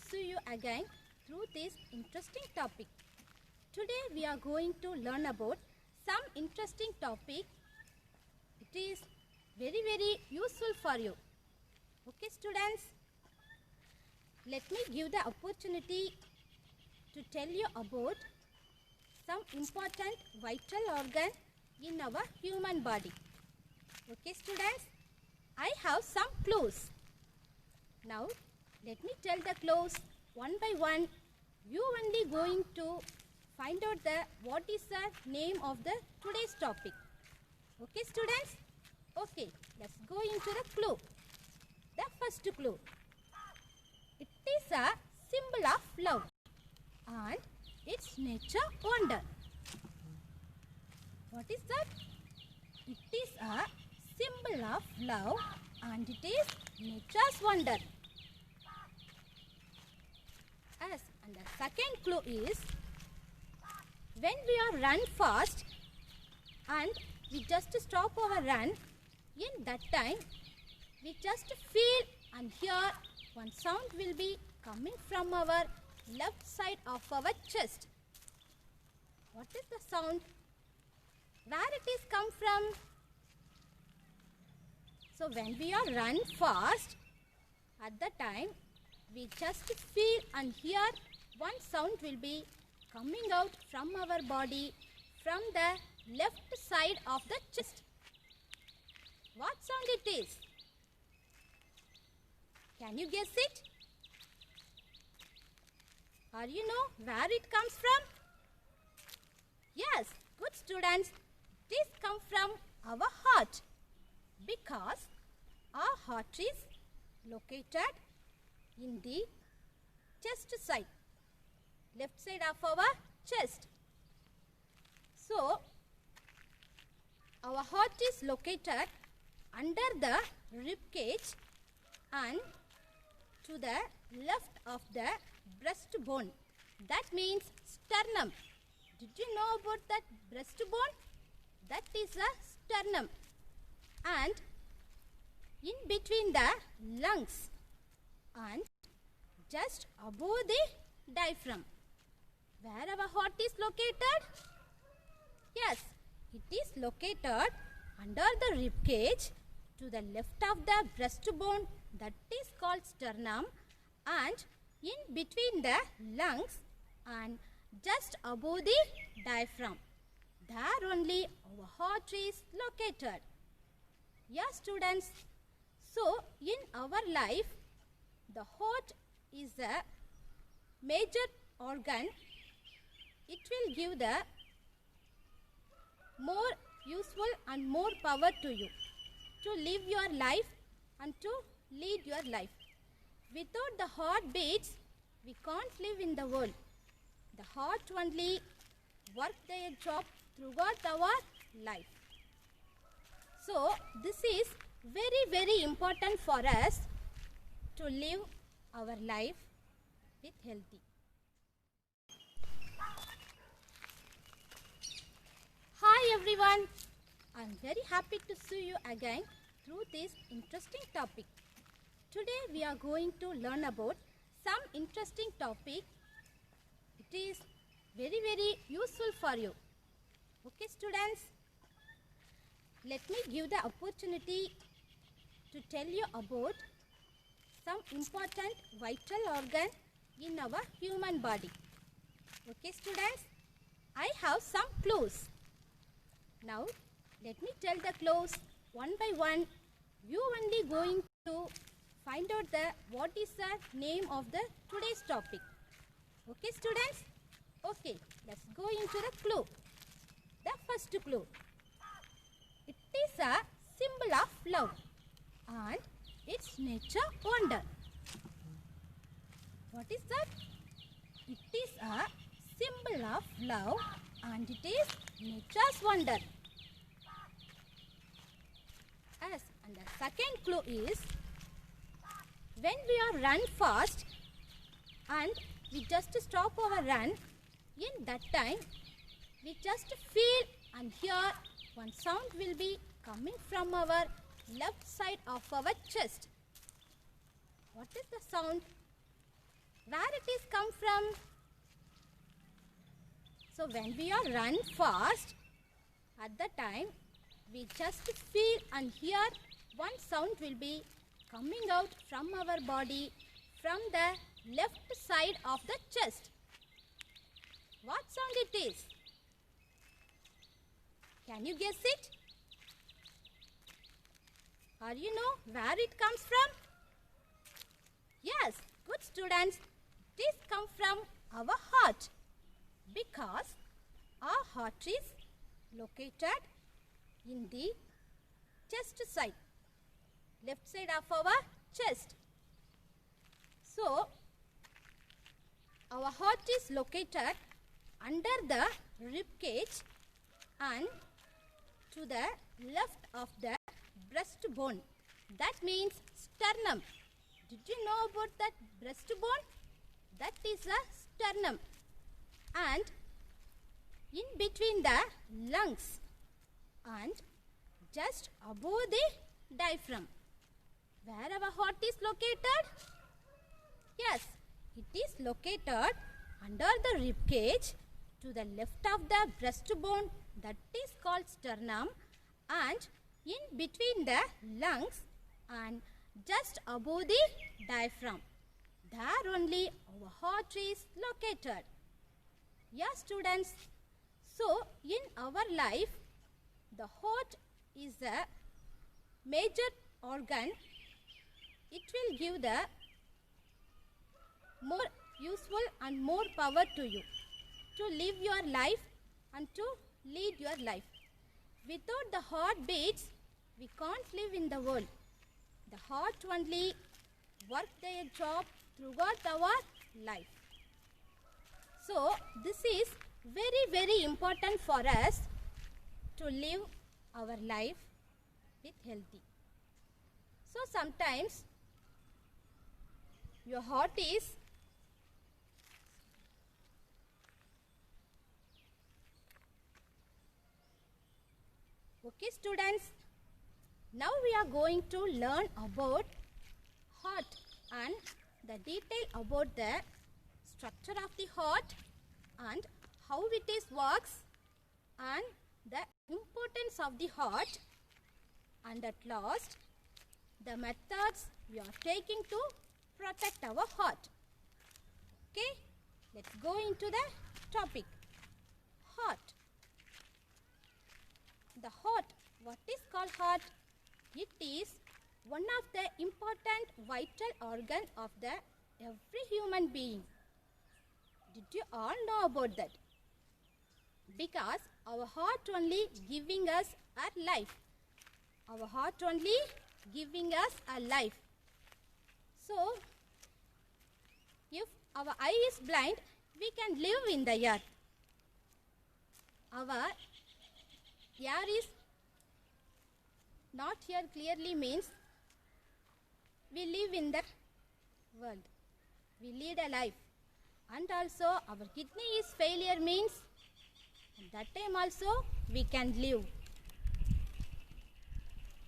see you again through this interesting topic. Today we are going to learn about some interesting topic. It is very useful for you. Okay students, let me give the opportunity to tell you about some important vital organ in our human body. Okay students, I have some clues. Now let me tell the clues one by one. You only going to find out what is the name of the today's topic. Okay students? Okay, let's go into the clue. The first clue. It is a symbol of love and its nature wonder. What is that? It is a symbol of love and it is nature's wonder. Yes, and the second clue is when we are run fast and we just stop our run, in that time we just feel and hear one sound will be coming from our left side of our chest. What is the sound? Where it is come from? So when we are run fast, at the time we just feel and hear one sound will be coming out from our body from the left side of the chest. What sound it is? Can you guess it? Or you know where it comes from? Yes, good students. It is come from our heart, because our heart is located in the chest side, left side of our chest. So our heart is located under the rib cage and to the left of the breastbone. That means sternum. Did you know about that breastbone? That is a sternum. And in between the lungs and just above the diaphragm. Where our heart is located? Yes, it is located under the rib cage to the left of the breastbone, that is called sternum, and in between the lungs and just above the diaphragm. There only our heart is located. Yes students, so in our life the heart is a major organ. It will give the more useful and more power to you to live your life and to lead your life. Without the heartbeats, we can't live in the world. The heart only work their job throughout our life. So this is very important for us to live our life with healthy. Hi everyone, I am very happy to see you again through this interesting topic. Today we are going to learn about some interesting topic. It is very useful for you. Okay students, let me give the opportunity to tell you about some important vital organ in our human body. Okay students, I have some clues. Now let me tell the clues one by one. You only going to find out what is the name of the today's topic. Okay students? Okay, let's go into the clue. The first clue. It is a symbol of love and its nature wonder. What is that? It is a symbol of love and it is nature's wonder. Yes, and the second clue is when we are run fast and we just stop our run, in that time we just feel and hear one sound will be coming from our left side of our chest. What is the sound? where it is come from? So when we are run fast, at the time we just feel and hear one sound will be coming out from our body from the left side of the chest. What sound it is? Can you guess it? Or you know where it comes from? Yes, good students, this comes from our heart because our heart is located in the chest side, left side of our chest. So, our heart is located under the rib cage and to the left of the breastbone. That means sternum. Did you know about that breastbone? That is a sternum. And in between the lungs and just above the diaphragm. Where our heart is located? Yes, it is located under the rib cage to the left of the breastbone, that is called sternum, and in between the lungs and just above the diaphragm. There only our heart is located. Yes, students. So, in our life, the heart is a major organ. It will give the more useful and more power to you to live your life and to lead your life. Without the heartbeats, we can't live in the world. The heart only work their job throughout our life. So, this is very important for us to live our life with healthy. So, sometimes your heart is okay, students. Now we are going to learn about heart and the detail about the structure of the heart and how it is works and the importance of the heart, and at last the methods we are taking to protect our heart. Okay, let's go into the topic. Heart. The heart, what is called heart? It is one of the important vital organ of the every human being. Did you all know about that? Because our heart only giving us our life. Our heart only giving us a life. So, if our eye is blind, we can live in the earth. Our air is not here clearly means we live in the world. We lead a life. And also our kidney is failure means at that time also we can live.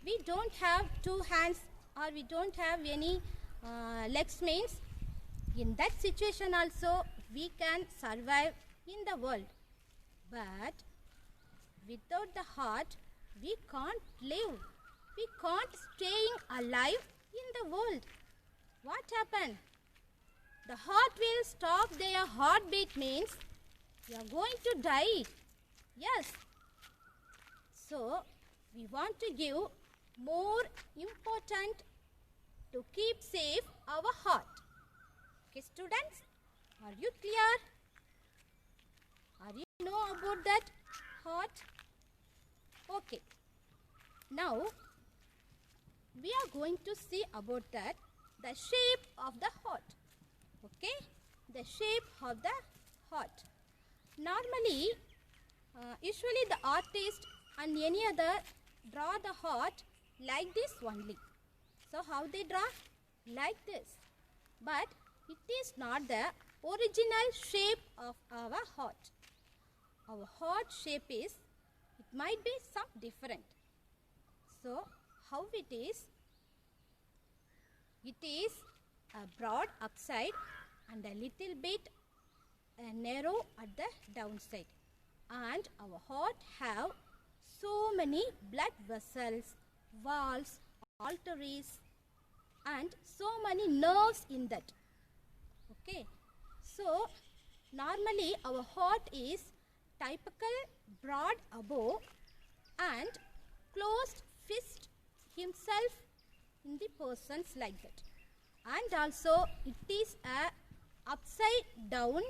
We don't have two hands or we don't have any legs means in that situation also we can survive in the world. But without the heart we can't live. We can't staying alive in the world. What happened? The heart will stop their heartbeat means you are going to die. Yes. So, we want to give more important to keep safe our heart. Okay, students, are you clear? Are you know about that heart? Okay. Now, we are going to see about that, the shape of the heart. Okay, the shape of the heart. Normally, usually the artist and any other draw the heart like this only. So, how they draw? Like this. But it is not the original shape of our heart. Our heart shape is, it might be some different. So, how it is? It is a broad upside and a little bit narrow at the downside. And our heart have so many blood vessels, valves, arteries, and so many nerves in that. Okay, so normally our heart is typical broad above and closed fist himself in the persons like that. And also it is a upside down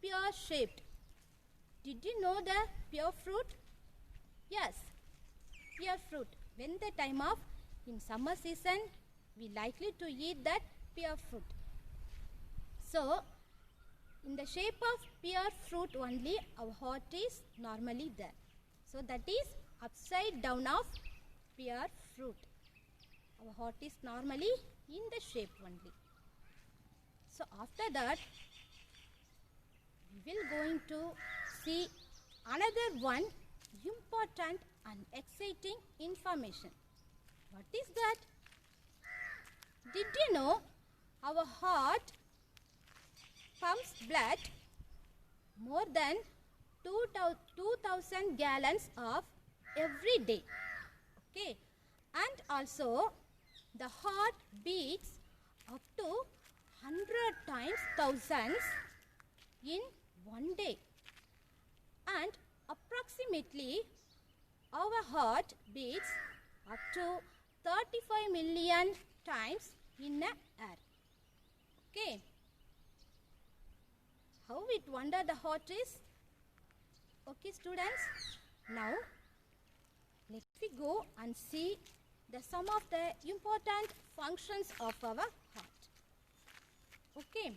pear shaped. Did you know the pear fruit? Yes, pear fruit. When the time of in summer season, we likely to eat that pear fruit. So, in the shape of pear fruit only, our heart is normally there. So, that is upside down of pear fruit. Our heart is normally in the shape only. So, after that, we will going to see another one important and exciting information. What is that? Did you know our heart pumps blood more than 2000 gallons of every day? Okay, and also the heart beats up to 100 times thousands in one day, and approximately our heart beats up to 35 million times in an hour. Okay, how it wonder the heart is? Okay students, now let me go and see some of the important functions of our heart. Okay,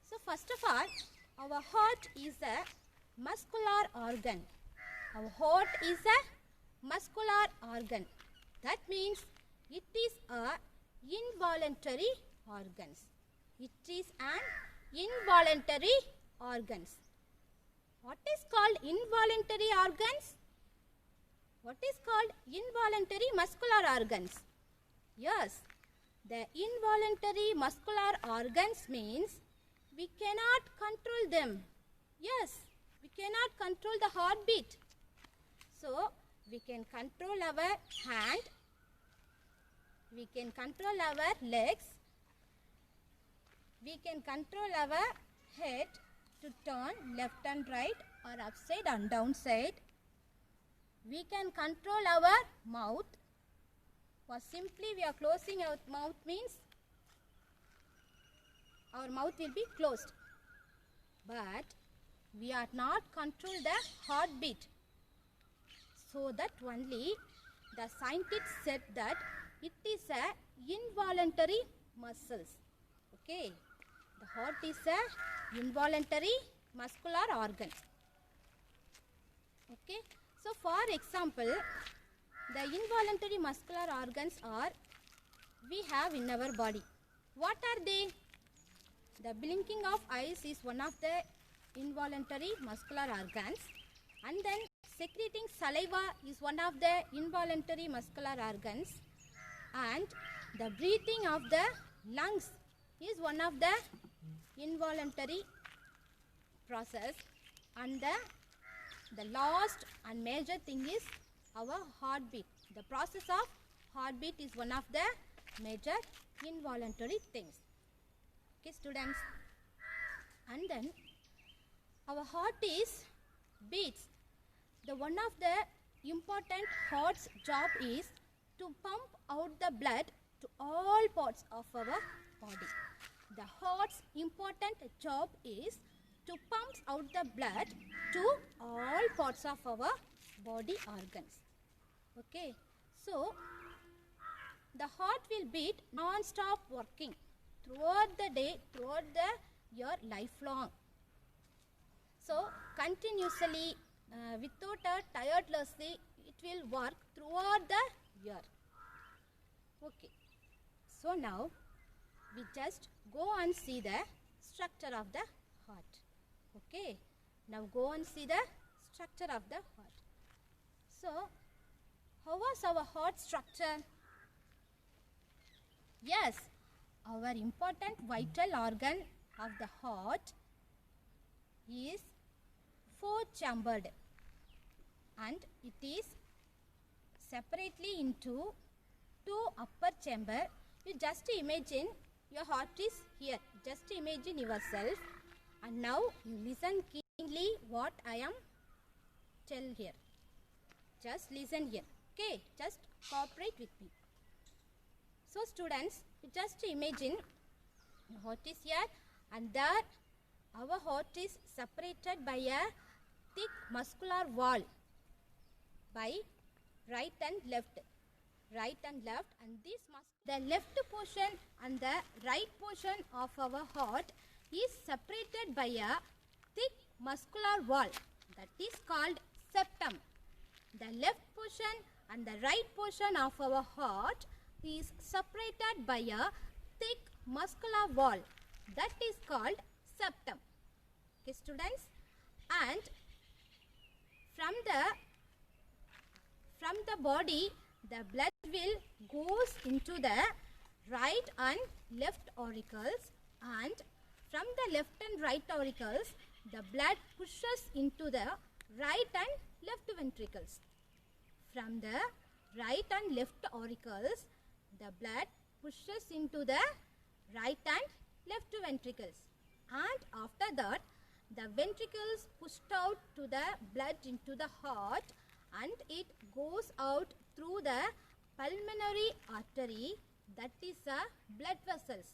so first of all, our heart is a muscular organ. Our heart is a muscular organ. That means it is a involuntary organs. It is an involuntary organs. What is called involuntary organs? What is called involuntary muscular organs? Yes, the involuntary muscular organs means we cannot control them. Yes, we cannot control the heartbeat. So, we can control our hand, we can control our legs, we can control our head to turn left and right or upside and downside. We can control our mouth, or simply we are closing our mouth means our mouth will be closed. But we are not control the heartbeat. So that only the scientists said that it is a involuntary muscles. Okay, the heart is a involuntary muscular organ. Okay, so for example, the involuntary muscular organs are we have in our body. What are they? The blinking of eyes is one of the involuntary muscular organs, and then secreting saliva is one of the involuntary muscular organs, and the breathing of the lungs is one of the involuntary process, and the last and major thing is our heartbeat. The process of heartbeat is one of the major involuntary things. Okay students, and then our heart is beats. The one of the important heart's job is to pump out the blood to all parts of our body. The heart's important job is to pump out the blood to all parts of our body organs. Okay, so the heart will beat non-stop working throughout the day, throughout your lifelong. So continuously, without a tirelessly, it will work throughout the year. Okay, so now we just go and see the structure of the heart. Okay, now go and see the structure of the heart. So, how was our heart structure? Yes, our important vital organ of the heart is four-chambered, and it is separately into two upper chamber. You just imagine your heart is here. Just imagine yourself, and now you listen keenly what I am tell here. Just listen here. Okay, just cooperate with me. So students, you just imagine your heart is here, and there our heart is separated by a thick muscular wall by right and left, and this the left portion and the right portion of our heart is separated by a thick muscular wall, that is called septum. The left portion and the right portion of our heart is separated by a thick muscular wall, that is called septum. Okay students, and from the body the blood will goes into the right and left auricles, and from the left and right auricles the blood pushes into the right and left ventricles. From the right and left auricles the blood pushes into the right and left ventricles, and after that the ventricles pushed out to the blood into the heart, and it goes out through the pulmonary artery, that is a blood vessels.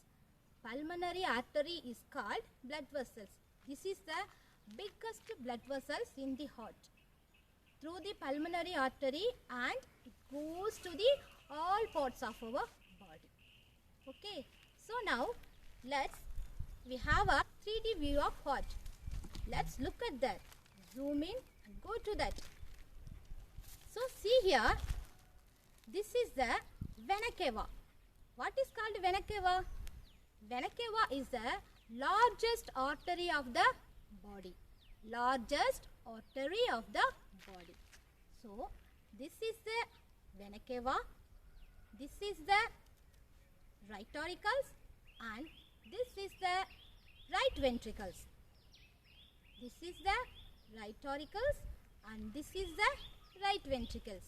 Pulmonary artery is called blood vessels. This is the biggest blood vessels in the heart. Through the pulmonary artery, and it goes to the all parts of our body. Okay, so now we have a 3D view of heart. Let's look at that. Zoom in and go to that. So see here, this is the vena cava. What is called vena cava? Vena cava is the largest artery of the body. Largest artery of the body. So this is the vena cava. This is the right auricles, and this is the right ventricles. This is the right auricles, and this is the right ventricles.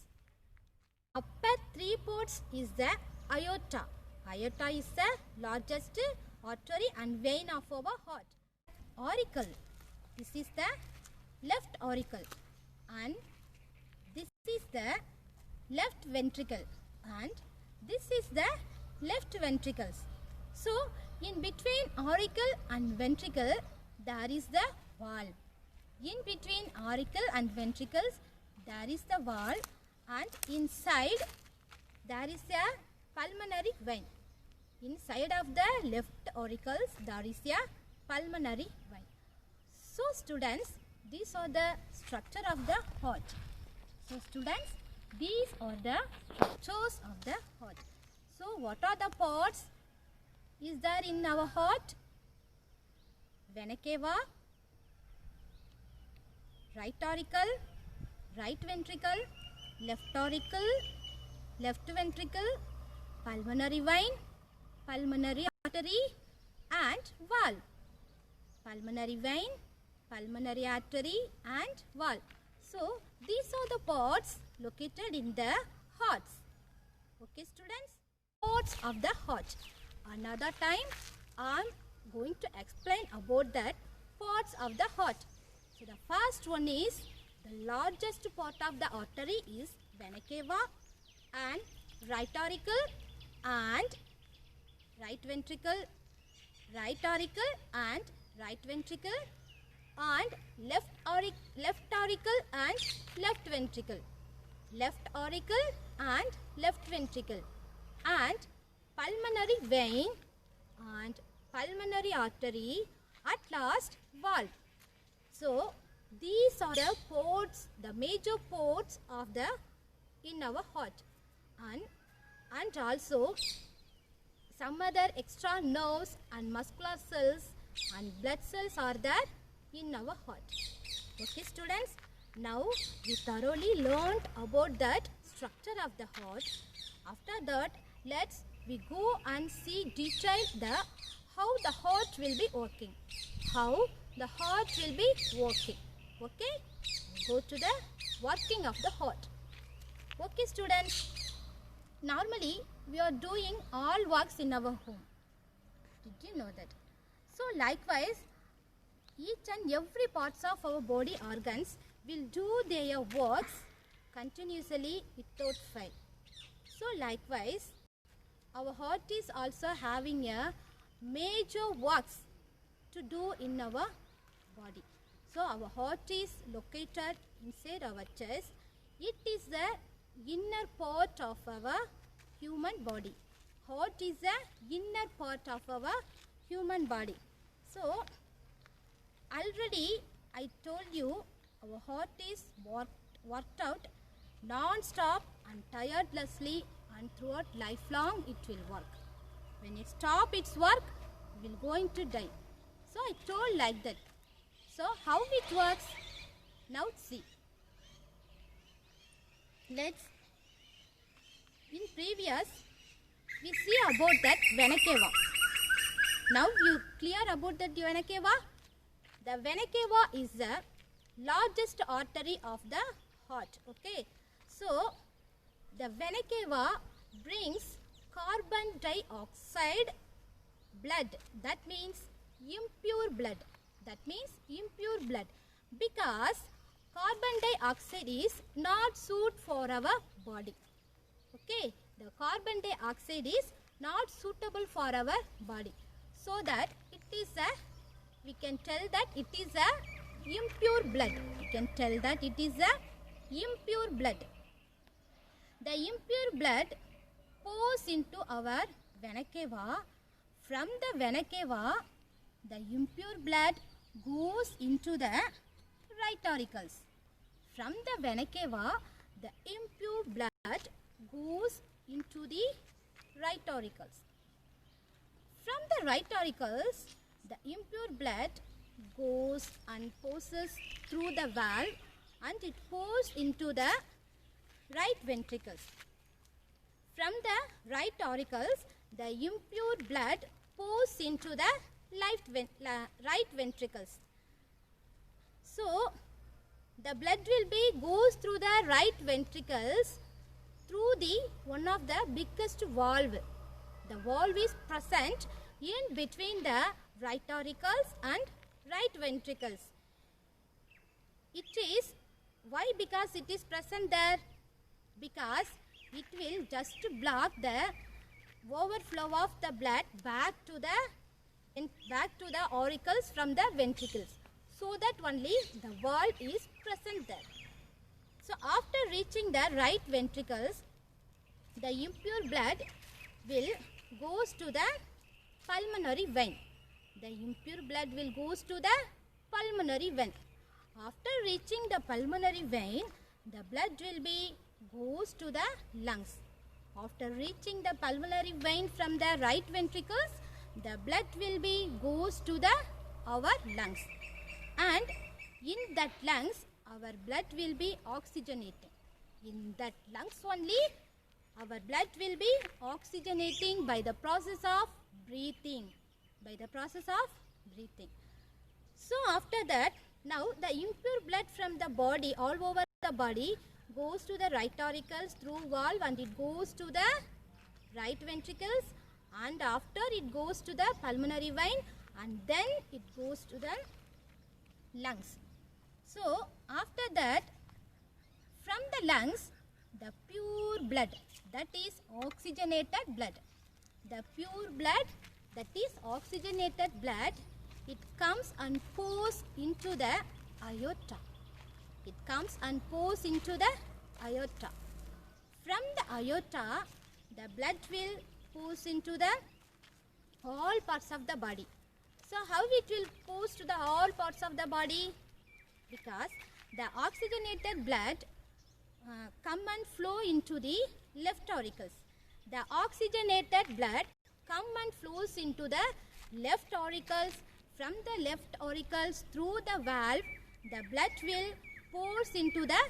Upper three ports is the aorta. Aorta is the largest artery and vein of our heart. Auricle. This is the left auricle, and this is the left ventricle, and this is the left ventricles. So in between auricle and ventricle there is the valve. In between auricle and ventricles there is the valve, and inside there is a pulmonary vein. Inside of the left auricles there is a pulmonary vein. So students, these are the structure of the heart. So students, these are the structures of the heart. So what are the parts is there in our heart? Vena cava, right auricle, right ventricle, left auricle, left ventricle, pulmonary vein, pulmonary artery, and valve. Pulmonary vein, pulmonary artery, and valve. So these are the parts located in the hearts. Okay students, parts of the heart. Another time I am going to explain about that parts of the heart. So the first one is the largest part of the artery is vena cava, and right auricle and right ventricle, right auricle and right ventricle, and left auricle and left ventricle, left auricle and left ventricle, and pulmonary vein and pulmonary artery, at last valve. So these are the ports, the major ports of the in our heart, and also some other extra nerves and muscular cells and blood cells are there in our heart. Okay students, now we thoroughly learned about that structure of the heart. After that, we go and see detail the how the heart will be working. How the heart will be working. Okay? Go to the working of the heart. Okay, students. Normally, we are doing all works in our home. Did you know that? So, likewise, each and every parts of our body organs will do their works continuously without fail. So, likewise, our heart is also having a major works to do in our body. So, our heart is located inside our chest. It is the inner part of our human body. Heart is the inner part of our human body. So, already I told you our heart is worked out non-stop and tirelessly, and throughout lifelong it will work. When it stop its work, we will going to die. So I told like that. So how it works? Now see. Let's, in previous, we see about that vena cava. Now you clear about that vena cava? The vena cava is the largest artery of the heart. Okay. So the vena cava brings carbon dioxide blood. That means impure blood. That means impure blood. Because carbon dioxide is not suit for our body. Okay. The carbon dioxide is not suitable for our body. So that it is a, we can tell that it is a impure blood. We can tell that it is a impure blood. The impure blood pours into our vena cava. From the vena cava, the impure blood goes into the right auricles. From the vena cava, the impure blood goes into the right auricles. From the right auricles, the impure blood goes and passes through the valve and it pours into the right ventricles. From the right auricles, the impure blood pours into the right ventricles. So, the blood will be goes through the right ventricles through the one of the biggest valve. The valve is present in between the right auricles and right ventricles. It is, why? Because it is present there? Because it will just block the overflow of the blood back to the auricles from the ventricles. So that only the valve is present there. So after reaching the right ventricles, the impure blood will goes to the pulmonary vein. The impure blood will goes to the pulmonary vein. After reaching the pulmonary vein, the blood will be goes to the lungs. After reaching the pulmonary vein from the right ventricles, the blood will be goes to the our lungs. And in that lungs, our blood will be oxygenating. In that lungs only, our blood will be oxygenating by the process of breathing. By the process of breathing. So after that, now the impure blood from the body, all over the body, goes to the right auricles through valve and it goes to the right ventricles, and after it goes to the pulmonary vein and then it goes to the lungs. So after that, from the lungs, the pure blood, that is oxygenated blood. The pure blood, that is oxygenated blood, it comes and pours into the aorta. It comes and pours into the aorta. From the aorta, the blood will pours into the all parts of the body. So how it will pours to the all parts of the body? Because the oxygenated blood come and flow into the left auricles. The oxygenated blood come and flows into the left auricles. From the left auricles through the valve, the blood will pours into the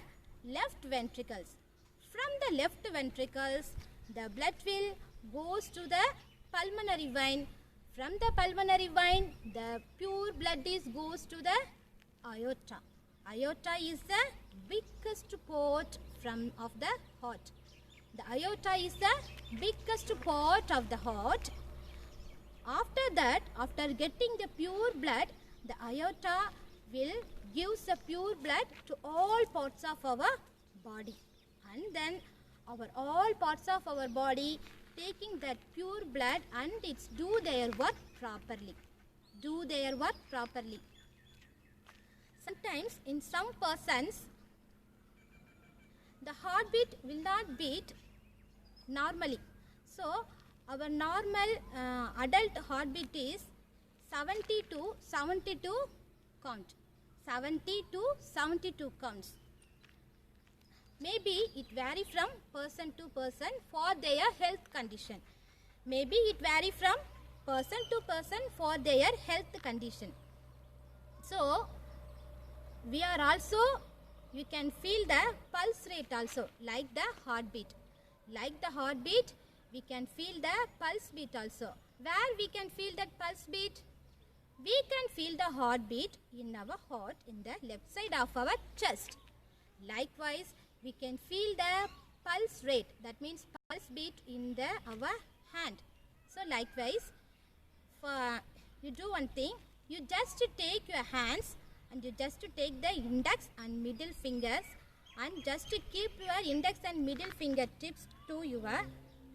left ventricles. From the left ventricles, the blood will goes to the pulmonary vein. From the pulmonary vein, the pure blood goes to the aorta. Aorta is the biggest port of the heart. The aorta is the biggest part of the heart. After that, after getting the pure blood, the aorta will give the pure blood to all parts of our body. And then all parts of our body taking that pure blood and it's do their work properly. Sometimes in some persons, the heartbeat will not beat normally. So, our normal adult heartbeat is 70 to 72 count. 70 to 72 counts. Maybe it vary from person to person for their health condition. Maybe it vary from person to person for their health condition. So, we are also, you can feel the pulse rate also like the heartbeat. Like the heartbeat, we can feel the pulse beat also. Where we can feel that pulse beat? We can feel the heartbeat in our heart in the left side of our chest. Likewise, we can feel the pulse rate, that means pulse beat in our hand. So likewise, you do one thing, you just take your hands and you just take the index and middle fingers and just keep your index and middle fingertips to your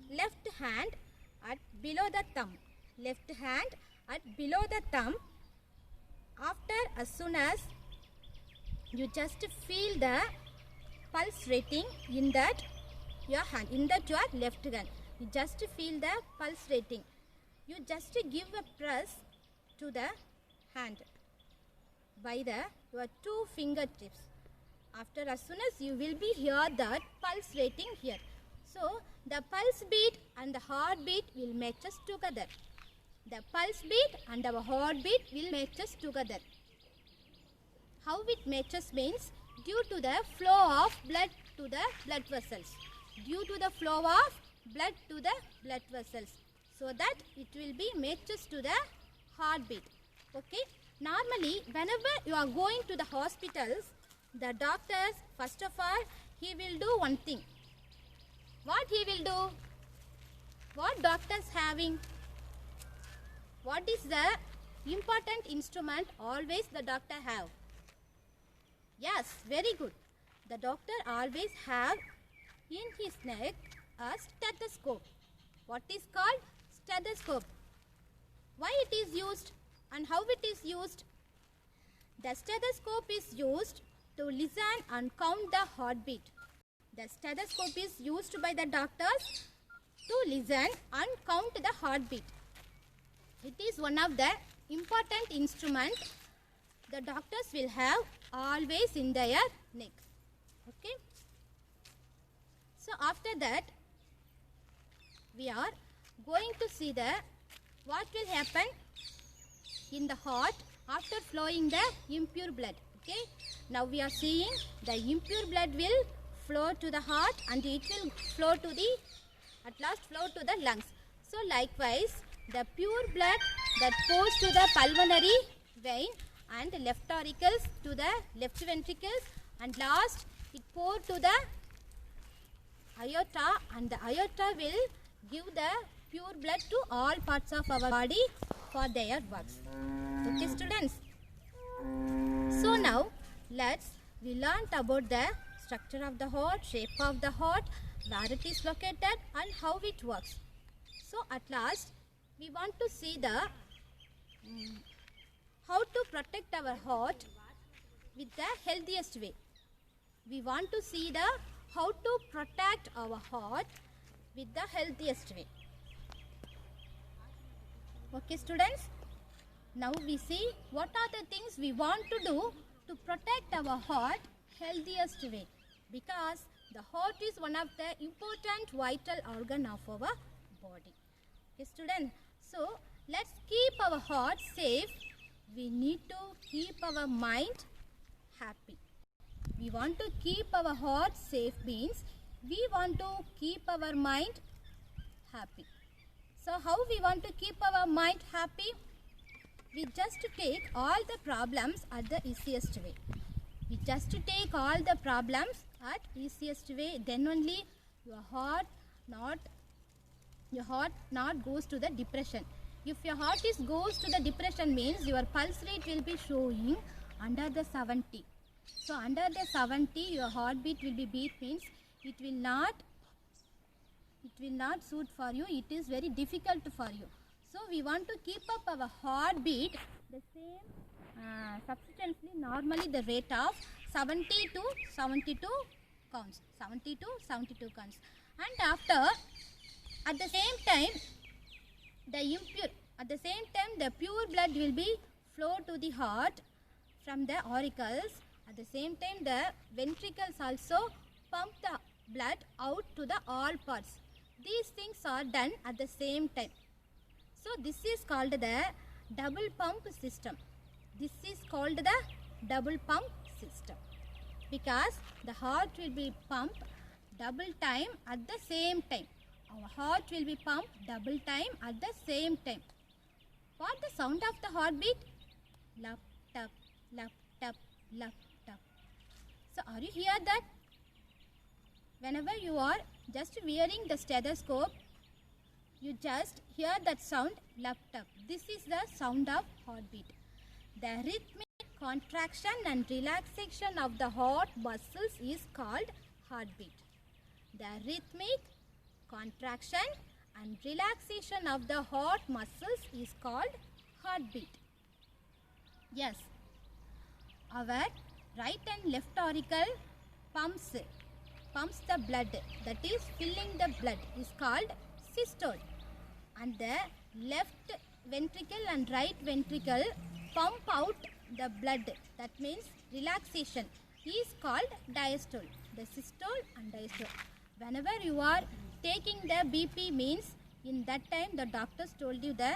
left hand at below the thumb. Left hand at below the thumb. After, as soon as you just feel the pulse rating in that your hand, in that your left hand, you just feel the pulse rating. You just give a press to the hand by your two fingertips. After, as soon as you will be hear that pulse rating here. So, the pulse beat and the heartbeat will match us together. The pulse beat and our heartbeat will match us together. How it matches means due to the flow of blood to the blood vessels. Due to the flow of blood to the blood vessels. So that it will be matches to the heartbeat. Okay. Normally, whenever you are going to the hospitals, the doctors, first of all, he will do one thing. What he will do? What doctors having? What is the important instrument always the doctor have? Yes, very good. The doctor always have in his neck a stethoscope. What is called? Stethoscope. Why it is used and how it is used? The stethoscope is used to listen and count the heartbeat. The stethoscope is used by the doctors to listen and count the heartbeat. It is one of the important instrument the doctors will have always in their neck. Okay. So after that, we are going to see what will happen in the heart after flowing the impure blood. Okay. Now we are seeing the impure blood will flow to the heart and it will flow to at last flow to the lungs. So likewise, the pure blood that goes to the pulmonary vein and left auricles to the left ventricles and last it pour to the aorta and the aorta will give the pure blood to all parts of our body for their works. Okay students. So now we learnt about the structure of the heart, shape of the heart, where it is located and how it works. So at last we want to see how to protect our heart with the healthiest way. We want to see how to protect our heart with the healthiest way. Okay students. Now we see what are the things we want to do to protect our heart healthiest way, because the heart is one of the important vital organ of our body. Okay students, so let's keep our heart safe. We need to keep our mind happy. We want to keep our heart safe means we want to keep our mind happy. So how we want to keep our mind happy? We just take all the problems at the easiest way. We just take all the problems at easiest way. Then only your heart not goes to the depression. If your heart goes to the depression means your pulse rate will be showing under the 70. So under the 70 your heartbeat will be beat means it will not suit for you. It is very difficult for you. So we want to keep up our heartbeat the same substantially, normally the rate of 70 to 72 counts. 70 to 72 counts. And after, at the same time the pure blood will be flow to the heart from the auricles. At the same time the ventricles also pump the blood out to the all parts. These things are done at the same time. So this is called the double pump system. This is called the double pump system because the heart will be pumped double time at the same time. Our heart will be pumped double time at the same time. What the sound of the heartbeat? Lup, tup, lup, tup, lup, tup. So are you hear that? Whenever you are just wearing the stethoscope, you just hear that sound, lup, tup. This is the sound of heartbeat. The rhythmic contraction and relaxation of the heart muscles is called heartbeat. The rhythmic contraction and relaxation of the heart muscles is called heartbeat. Yes, our right and left auricle pumps the blood, that is filling the blood, is called systole. And the left ventricle and right ventricle pump out the blood, that means relaxation, is called diastole. The systole and diastole. Whenever you are taking the BP means in that time the doctors told you the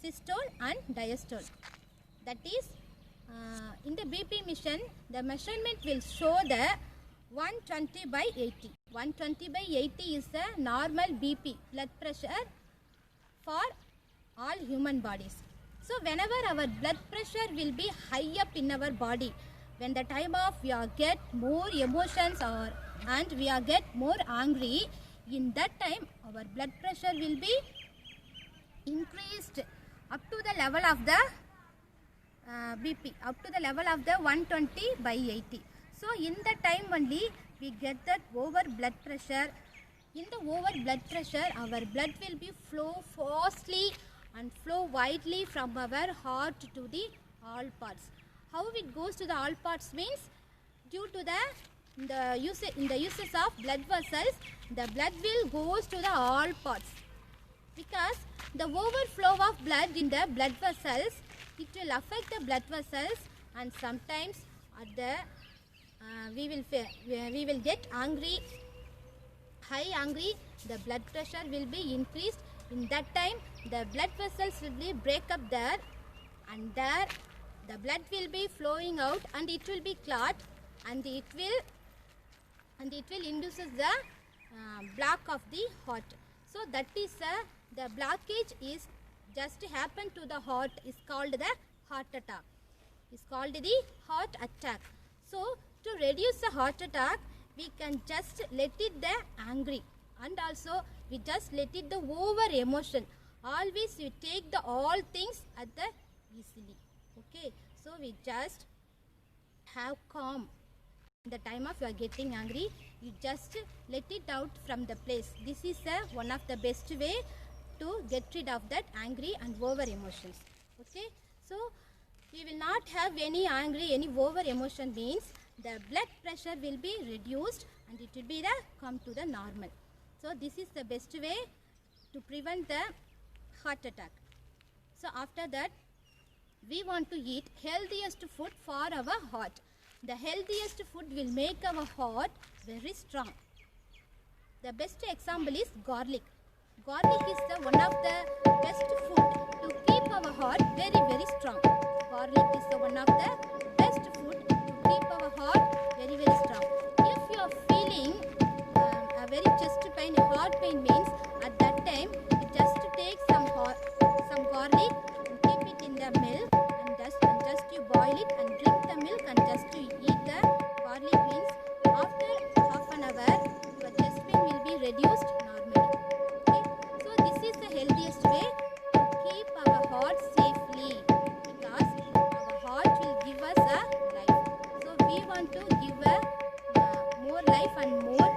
systole and diastole. That is in the BP machine the measurement will show the 120 by 80. 120 by 80 is the normal BP, blood pressure for all human bodies. So whenever our blood pressure will be high up in our body, when the time of we are get more emotions and we are get more angry, in that time our blood pressure will be increased up to the level of the BP, up to the level of the 120 by 80. So in that time only we get that over blood pressure. In the over blood pressure our blood will be flow fastly and flow widely from our heart to the all parts. How it goes to the all parts means due to the uses of blood vessels, the blood will goes to the all parts. Because the overflow of blood in the blood vessels, it will affect the blood vessels, and sometimes at the we will get angry, high angry, the blood pressure will be increased. In that time the blood vessels will be break up there, and there the blood will be flowing out and it will be clot, and it will induces the block of the heart. So that is the blockage is just happen to the heart is called the heart attack. Is called the heart attack. So to reduce the heart attack, we can just let it the angry, and also we just let it the over emotion. Always we take the all things at the easily. Okay, so we just have calm. In the time of you are getting angry, you just let it out from the place. This is one of the best way to get rid of that angry and over emotions. Okay, so we will not have any angry, any over emotion means the blood pressure will be reduced and it will be come to the normal. So this is the best way to prevent the heart attack. So after that, we want to eat healthiest food for our heart. The healthiest food will make our heart very strong. The best example is garlic. Garlic is one of the best food to keep our heart very, very strong. Garlic is one of the best food to keep our heart very, very strong. If you are feeling a very chest pain, heart pain means at that time life and more